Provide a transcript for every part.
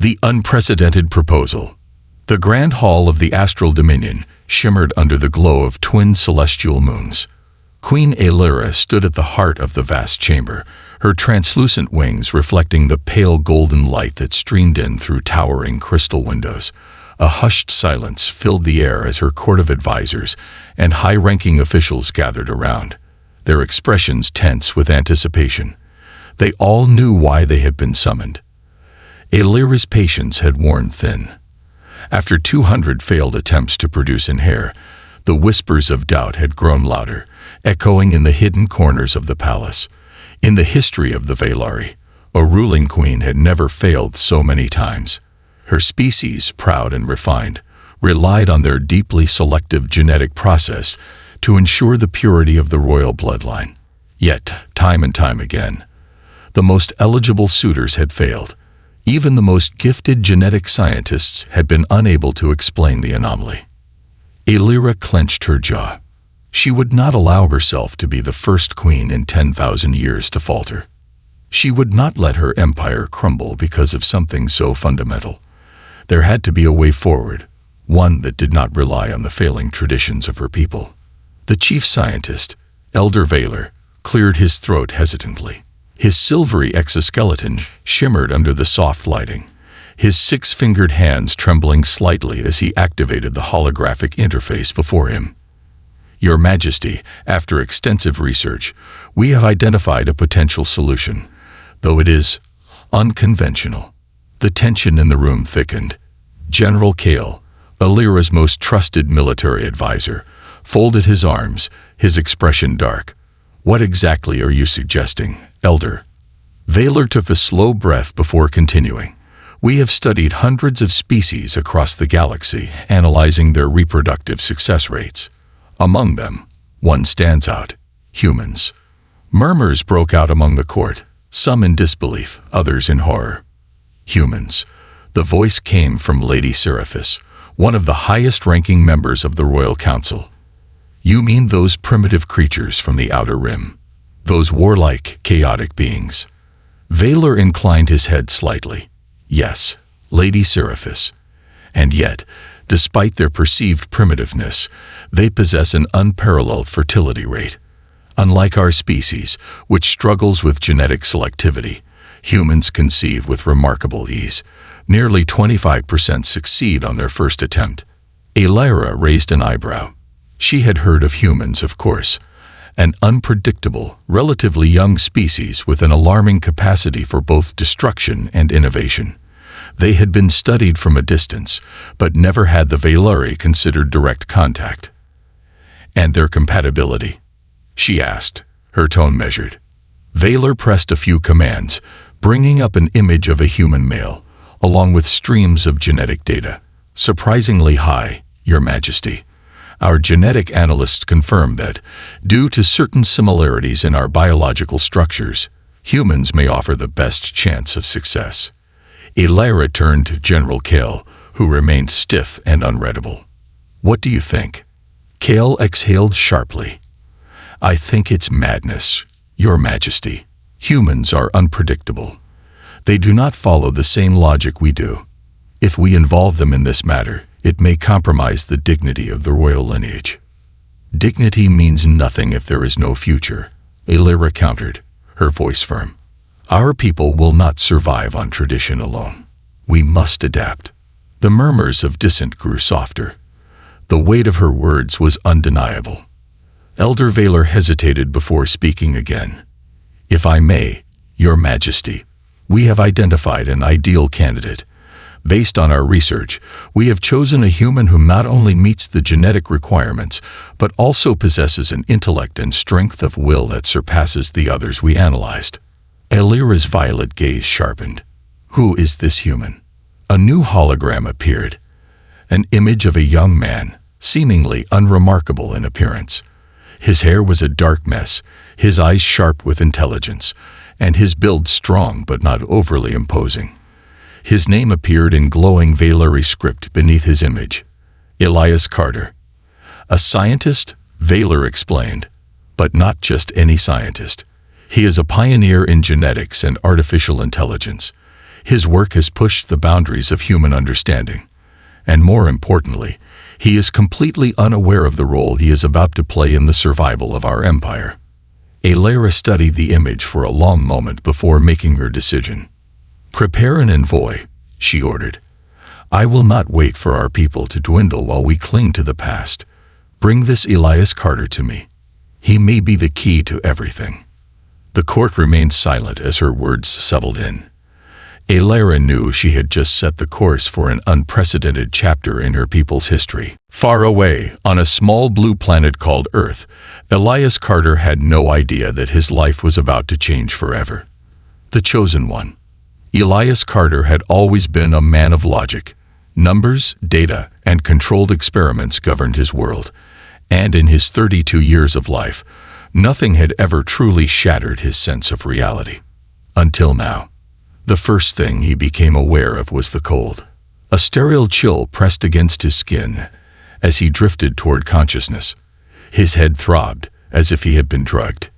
The unprecedented proposal. The grand hall of the astral dominion shimmered under the glow of twin celestial moons. Queen Aelira stood at the heart of the vast chamber, her translucent wings reflecting the pale golden light that streamed in through towering crystal windows. A hushed silence filled the air as her court of advisors and high-ranking officials gathered around, their expressions tense with anticipation. They all knew why they had been summoned. Aelira's patience had worn thin. After 200 failed attempts to produce an heir, the whispers of doubt had grown louder, echoing in the hidden corners of the palace. In the history of the Vaylari, a ruling queen had never failed so many times. Her species, proud and refined, relied on their deeply selective genetic process to ensure the purity of the royal bloodline. Yet, time and time again, the most eligible suitors had failed. Even the most gifted genetic scientists had been unable to explain the anomaly. Aelira clenched her jaw. She would not allow herself to be the first queen in 10,000 years to falter. She would not let her empire crumble because of something so fundamental. There had to be a way forward, one that did not rely on the failing traditions of her people. The chief scientist, Elder Vaylor, cleared his throat hesitantly. His silvery exoskeleton shimmered under the soft lighting, his six-fingered hands trembling slightly as he activated the holographic interface before him. Your Majesty, after extensive research, we have identified a potential solution, though it is unconventional. The tension in the room thickened. General Kale, Aelira's most trusted military advisor, folded his arms, his expression dark. What exactly are you suggesting, Elder? Vaylor took a slow breath before continuing. We have studied hundreds of species across the galaxy, analyzing their reproductive success rates. Among them, one stands out: humans. Murmurs broke out among the court, some in disbelief, others in horror. Humans. The voice came from Lady Seraphis, one of the highest-ranking members of the Royal Council. You mean those primitive creatures from the Outer Rim? Those warlike, chaotic beings? Vaylor inclined his head slightly. Yes, Lady Seraphis. And yet, despite their perceived primitiveness, they possess an unparalleled fertility rate. Unlike our species, which struggles with genetic selectivity, humans conceive with remarkable ease. Nearly 25% succeed on their first attempt. Aelira raised an eyebrow. She had heard of humans, of course, an unpredictable, relatively young species with an alarming capacity for both destruction and innovation. They had been studied from a distance, but never had the Vaylari considered direct contact. And their compatibility? She asked, her tone measured. Vaylor pressed a few commands, bringing up an image of a human male, along with streams of genetic data. Surprisingly high, Your Majesty. Our genetic analysts confirm that, due to certain similarities in our biological structures, humans may offer the best chance of success. Aelira turned to General Kale, who remained stiff and unreadable. What do you think? Kale exhaled sharply. I think it's madness, Your Majesty. Humans are unpredictable. They do not follow the same logic we do. If we involve them in this matter, it may compromise the dignity of the royal lineage. Dignity means nothing if there is no future, Aelira countered, her voice firm. Our people will not survive on tradition alone. We must adapt. The murmurs of dissent grew softer. The weight of her words was undeniable. Elder Vaylor hesitated before speaking again. If I may, Your Majesty, we have identified an ideal candidate. Based on our research, we have chosen a human who not only meets the genetic requirements, but also possesses an intellect and strength of will that surpasses the others we analyzed. Aelira's violet gaze sharpened. Who is this human? A new hologram appeared. An image of a young man, seemingly unremarkable in appearance. His hair was a dark mess, his eyes sharp with intelligence, and his build strong but not overly imposing. His name appeared in glowing Vaylari script beneath his image. Elias Carter. A scientist, Vaylor explained, but not just any scientist. He is a pioneer in genetics and artificial intelligence. His work has pushed the boundaries of human understanding. And more importantly, he is completely unaware of the role he is about to play in the survival of our empire. Alara studied the image for a long moment before making her decision. "Prepare an envoy," she ordered. "I will not wait for our people to dwindle while we cling to the past. Bring this Elias Carter to me. He may be the key to everything." The court remained silent as her words settled in. Alara knew she had just set the course for an unprecedented chapter in her people's history. Far away, on a small blue planet called Earth, Elias Carter had no idea that his life was about to change forever. The chosen one. Elias Carter had always been a man of logic. Numbers, data, and controlled experiments governed his world, and in his 32 years of life, nothing had ever truly shattered his sense of reality. Until now. The first thing he became aware of was the cold. A sterile chill pressed against his skin as he drifted toward consciousness. His head throbbed as if he had been drugged.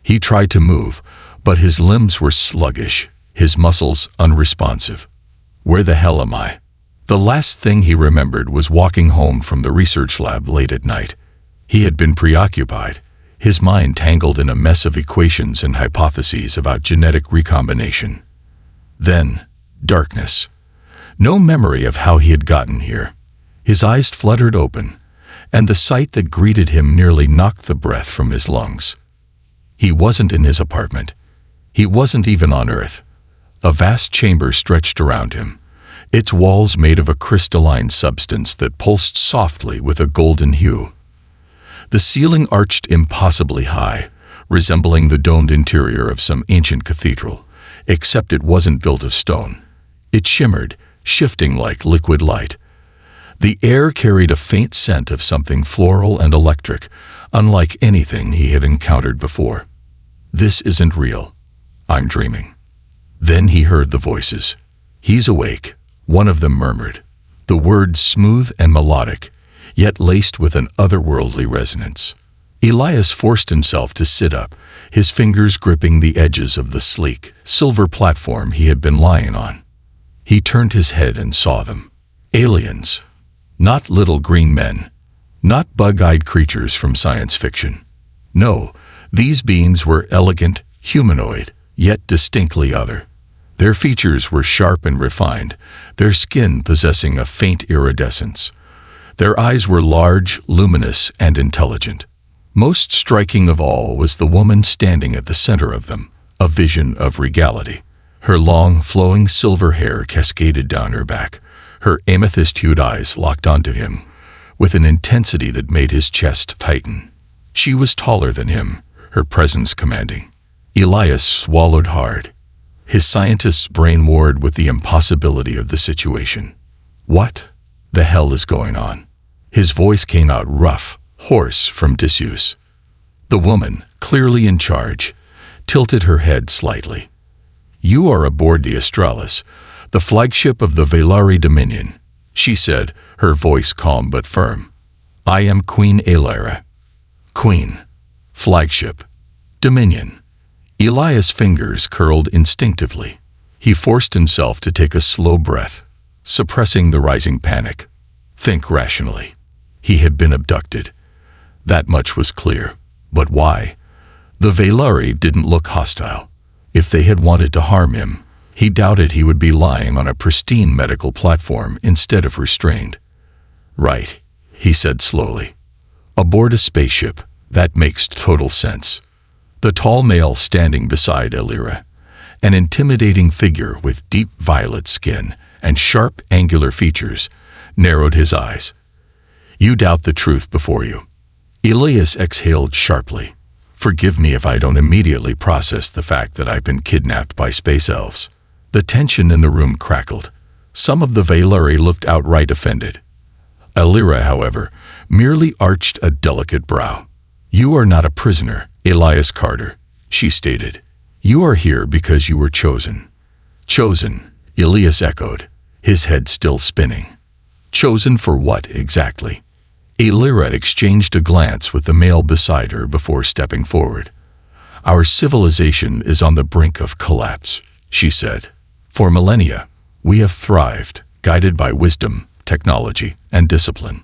He tried to move, but his limbs were sluggish, his muscles unresponsive. Where the hell am I? The last thing he remembered was walking home from the research lab late at night. He had been preoccupied, his mind tangled in a mess of equations and hypotheses about genetic recombination. Then, darkness. No memory of how he had gotten here. His eyes fluttered open, and the sight that greeted him nearly knocked the breath from his lungs. He wasn't in his apartment. He wasn't even on Earth. A vast chamber stretched around him, its walls made of a crystalline substance that pulsed softly with a golden hue. The ceiling arched impossibly high, resembling the domed interior of some ancient cathedral. Except it wasn't built of stone. It shimmered, shifting like liquid light. The air carried a faint scent of something floral and electric, unlike anything he had encountered before. "This isn't real. I'm dreaming." Then he heard the voices. "He's awake," one of them murmured, the words smooth and melodic, yet laced with an otherworldly resonance. Elias forced himself to sit up, his fingers gripping the edges of the sleek, silver platform he had been lying on. He turned his head and saw them. Aliens. Not little green men. Not bug-eyed creatures from science fiction. No, these beings were elegant, humanoid, yet distinctly other. Their features were sharp and refined, their skin possessing a faint iridescence. Their eyes were large, luminous, and intelligent. Most striking of all was the woman standing at the center of them, a vision of regality. Her long, flowing silver hair cascaded down her back, her amethyst-hued eyes locked onto him, with an intensity that made his chest tighten. She was taller than him, her presence commanding. Elias swallowed hard. His scientist's brain warred with the impossibility of the situation. "What the hell is going on?" His voice came out rough, hoarse from disuse. The woman, clearly in charge, tilted her head slightly. "You are aboard the Australis, the flagship of the Velari Dominion," she said, her voice calm but firm. "I am Queen Alara." Queen. Flagship. Dominion. Elias' fingers curled instinctively. He forced himself to take a slow breath, suppressing the rising panic. Think rationally. He had been abducted. That much was clear. But why? The Velari didn't look hostile. If they had wanted to harm him, he doubted he would be lying on a pristine medical platform instead of restrained. "Right," he said slowly. "Aboard a spaceship, that makes total sense." The tall male standing beside Alara, an intimidating figure with deep violet skin and sharp, angular features, narrowed his eyes. "You doubt the truth before you." Elias exhaled sharply. "Forgive me if I don't immediately process the fact that I've been kidnapped by space elves." The tension in the room crackled. Some of the Velari looked outright offended. Alara, however, merely arched a delicate brow. "You are not a prisoner, Elias Carter," she stated. "You are here because you were chosen." "Chosen," Elias echoed, his head still spinning. "Chosen for what exactly?" Alara exchanged a glance with the male beside her before stepping forward. "Our civilization is on the brink of collapse," she said. For millennia, we have thrived, guided by wisdom, technology, and discipline.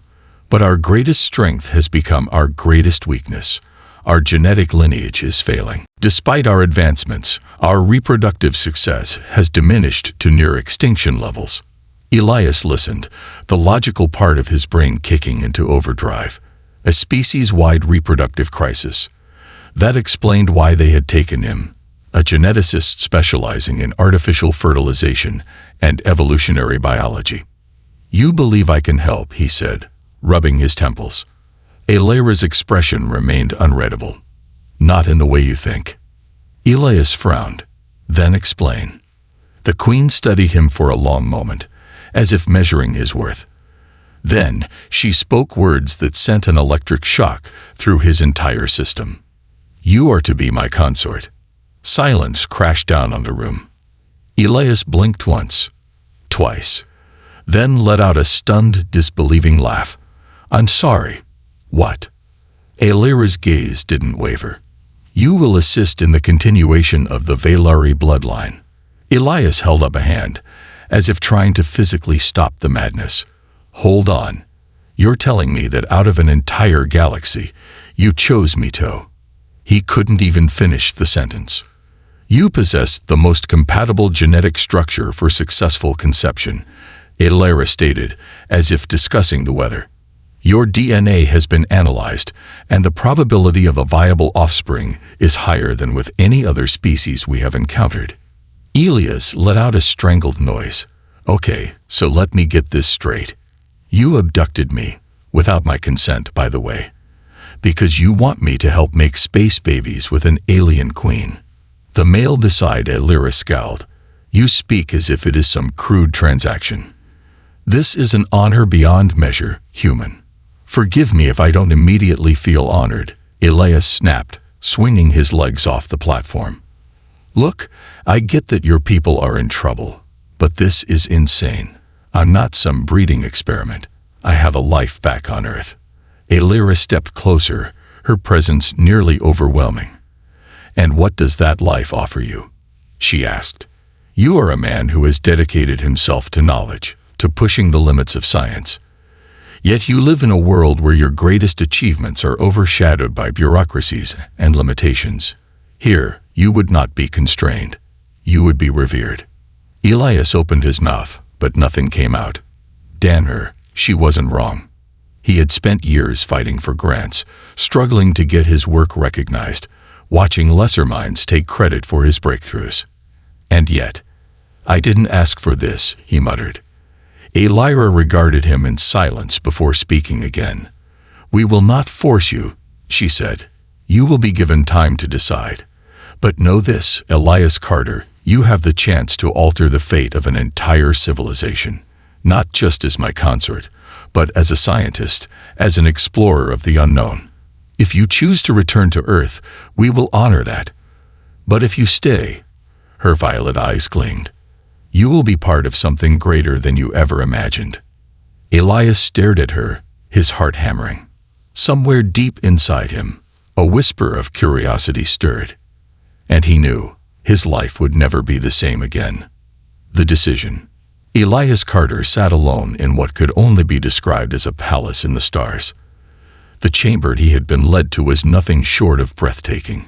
But our greatest strength has become our greatest weakness. Our genetic lineage is failing. Despite our advancements, our reproductive success has diminished to near extinction levels. Elias listened, the logical part of his brain kicking into overdrive. A species-wide reproductive crisis. That explained why they had taken him, a geneticist specializing in artificial fertilization and evolutionary biology. "You believe I can help," he said, rubbing his temples. Elira's expression remained unreadable. "Not in the way you think." Elias frowned. "Then explain." The queen studied him for a long moment, as if measuring his worth. Then she spoke words that sent an electric shock through his entire system. "You are to be my consort." Silence crashed down on the room. Elias blinked once, twice, then let out a stunned, disbelieving laugh. "I'm sorry." "What?" Elira's gaze didn't waver. "You will assist in the continuation of the Valari bloodline." Elias held up a hand, as if trying to physically stop the madness. "Hold on. You're telling me that out of an entire galaxy, you chose me to..." He couldn't even finish the sentence. "You possess the most compatible genetic structure for successful conception," Elira stated, as if discussing the weather. "Your DNA has been analyzed, and the probability of a viable offspring is higher than with any other species we have encountered." Elias let out a strangled noise. "Okay, so let me get this straight. You abducted me, without my consent, by the way, because you want me to help make space babies with an alien queen." The male beside Elira scowled. "You speak as if it is some crude transaction. This is an honor beyond measure, human." "Forgive me if I don't immediately feel honored," Elias snapped, swinging his legs off the platform. "Look, I get that your people are in trouble, but this is insane. I'm not some breeding experiment. I have a life back on Earth." Elira stepped closer, her presence nearly overwhelming. "And what does that life offer you?" she asked. "You are a man who has dedicated himself to knowledge, to pushing the limits of science. Yet you live in a world where your greatest achievements are overshadowed by bureaucracies and limitations. Here, you would not be constrained. You would be revered." Elias opened his mouth, but nothing came out. Damn her, she wasn't wrong. He had spent years fighting for grants, struggling to get his work recognized, watching lesser minds take credit for his breakthroughs. And yet, "I didn't ask for this," he muttered. Elira regarded him in silence before speaking again. "We will not force you," she said. "You will be given time to decide. But know this, Elias Carter, you have the chance to alter the fate of an entire civilization, not just as my consort, but as a scientist, as an explorer of the unknown. If you choose to return to Earth, we will honor that. But if you stay," her violet eyes gleamed, "you will be part of something greater than you ever imagined." Elias stared at her, his heart hammering. Somewhere deep inside him, a whisper of curiosity stirred. And he knew his life would never be the same again. The decision. Elias Carter sat alone in what could only be described as a palace in the stars. The chamber he had been led to was nothing short of breathtaking.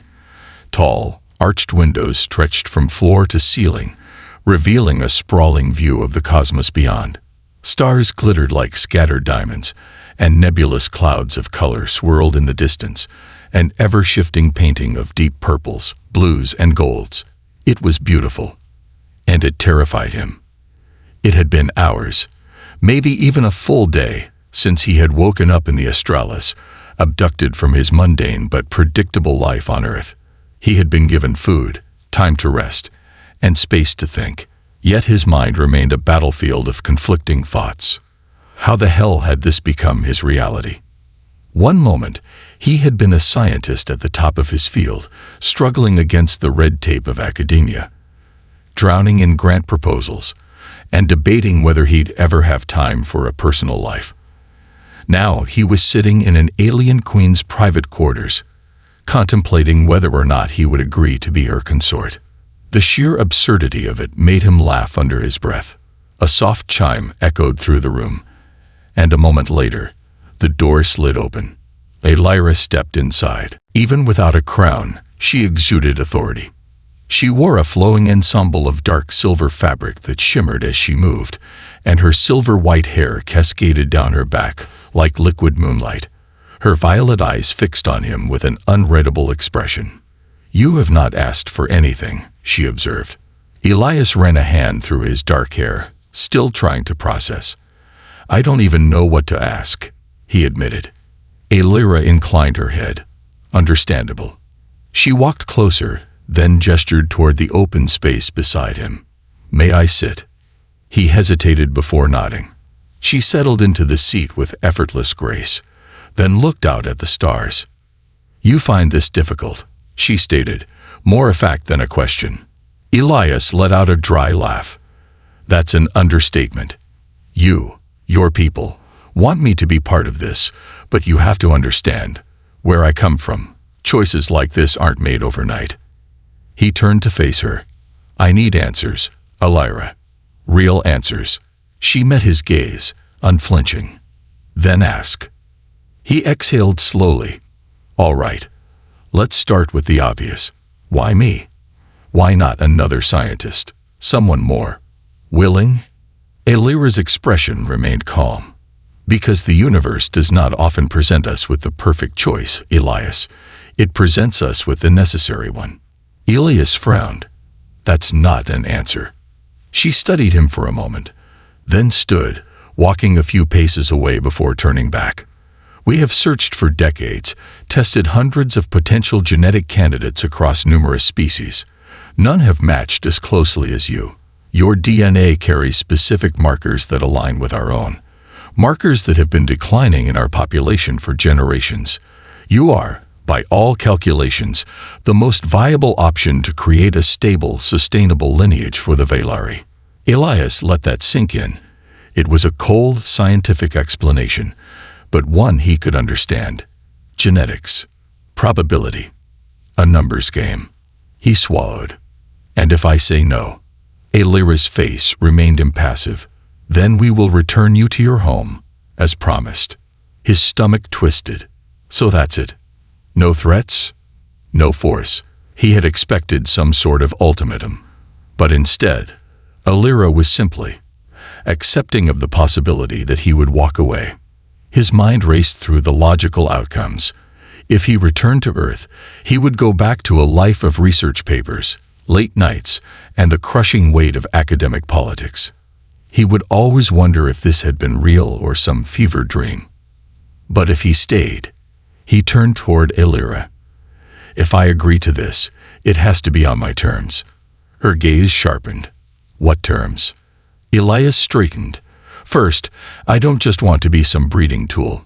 Tall, arched windows stretched from floor to ceiling, revealing a sprawling view of the cosmos beyond. Stars glittered like scattered diamonds, and nebulous clouds of color swirled in the distance, an ever-shifting painting of deep purples, blues, and golds. It was beautiful, and it terrified him. It had been hours, maybe even a full day, since he had woken up in the Astralis, abducted from his mundane but predictable life on Earth. He had been given food, time to rest, and space to think, yet his mind remained a battlefield of conflicting thoughts. How the hell had this become his reality? One moment, he had been a scientist at the top of his field, struggling against the red tape of academia, drowning in grant proposals, and debating whether he'd ever have time for a personal life. Now he was sitting in an alien queen's private quarters, contemplating whether or not he would agree to be her consort. The sheer absurdity of it made him laugh under his breath. A soft chime echoed through the room, and a moment later, the door slid open. Lyra stepped inside. Even without a crown, she exuded authority. She wore a flowing ensemble of dark silver fabric that shimmered as she moved, and her silver-white hair cascaded down her back like liquid moonlight. Her violet eyes fixed on him with an unreadable expression. "You have not asked for anything," she observed. Elias ran a hand through his dark hair, still trying to process. "I don't even know what to ask," he admitted. Lyra inclined her head. Understandable. She walked closer, then gestured toward the open space beside him. "May I sit?" He hesitated before nodding. She settled into the seat with effortless grace, then looked out at the stars. "You find this difficult," she stated, more a fact than a question. Elias let out a dry laugh. "That's an understatement. Your people, want me to be part of this, but you have to understand where I come from. Choices like this aren't made overnight." He turned to face her. "I need answers, Lyra. Real answers." She met his gaze, unflinching. "Then ask." He exhaled slowly. "All right. Let's start with the obvious. Why me? Why not another scientist? Someone more willing?" Lyra's expression remained calm. "Because the universe does not often present us with the perfect choice, Elias. It presents us with the necessary one." Elias frowned. "That's not an answer." She studied him for a moment, then stood, walking a few paces away before turning back. "We have searched for decades, tested hundreds of potential genetic candidates across numerous species. None have matched as closely as you. Your DNA carries specific markers that align with our own, markers that have been declining in our population for generations. You are, by all calculations, the most viable option to create a stable, sustainable lineage for the Velari." Elias let that sink in. It was a cold, scientific explanation, but one he could understand. Genetics. Probability. A numbers game. He swallowed. "And if I say no?" Lyra's face remained impassive. "Then we will return you to your home, as promised." His stomach twisted. So that's it. No threats? No force. He had expected some sort of ultimatum. But instead, Lyra was simply accepting of the possibility that he would walk away. His mind raced through the logical outcomes. If he returned to Earth, he would go back to a life of research papers, late nights, and the crushing weight of academic politics. He would always wonder if this had been real or some fevered dream. But if he stayed, he turned toward Lyra. "If I agree to this, it has to be on my terms." Her gaze sharpened. "What terms?" Elias straightened. "First, I don't just want to be some breeding tool.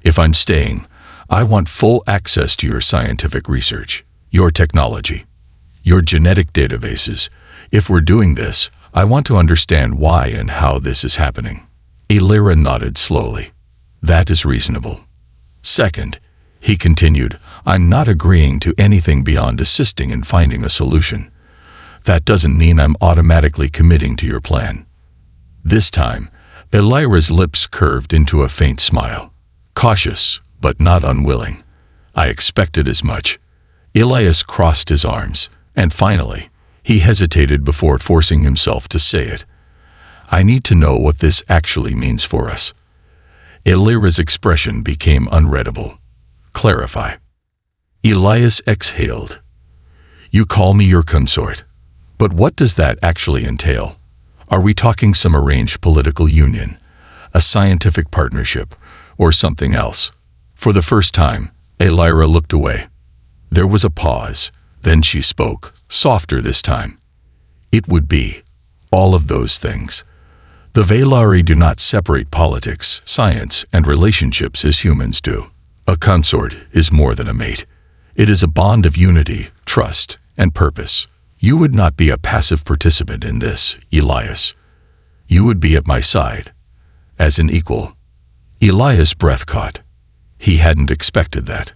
If I'm staying, I want full access to your scientific research, your technology, your genetic databases. If we're doing this, I want to understand why and how this is happening." Lyra nodded slowly. "That is reasonable." "Second," he continued, "I'm not agreeing to anything beyond assisting in finding a solution. That doesn't mean I'm automatically committing to your plan." This time, Lyra's lips curved into a faint smile. Cautious, but not unwilling. "I expected as much." Elias crossed his arms, and finally, he hesitated before forcing himself to say it. "I need to know what this actually means for us." Lyra's expression became unreadable. "Clarify." Elias exhaled. "You call me your consort. But what does that actually entail? Are we talking some arranged political union, a scientific partnership, or something else?" For the first time, Lyra looked away. There was a pause, then she spoke, softer this time. "It would be all of those things. The Velari do not separate politics, science, and relationships as humans do. A consort is more than a mate. It is a bond of unity, trust, and purpose. You would not be a passive participant in this, Elias. You would be at my side, as an equal." Elias' breath caught. He hadn't expected that.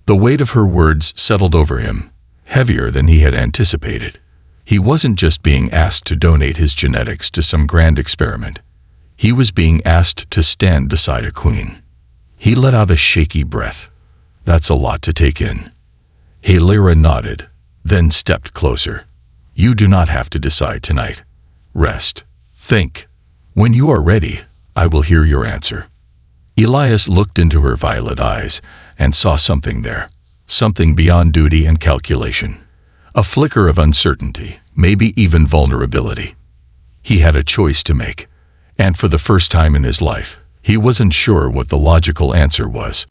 The weight of her words settled over him, heavier than he had anticipated. He wasn't just being asked to donate his genetics to some grand experiment. He was being asked to stand beside a queen. He let out a shaky breath. That's a lot to take in. Halira nodded, then stepped closer. You do not have to decide tonight. Rest. Think. When you are ready, I will hear your answer. Elias looked into her violet eyes and saw something there. Something beyond duty and calculation. A flicker of uncertainty, maybe even vulnerability. He had a choice to make, and for the first time in his life, he wasn't sure what the logical answer was.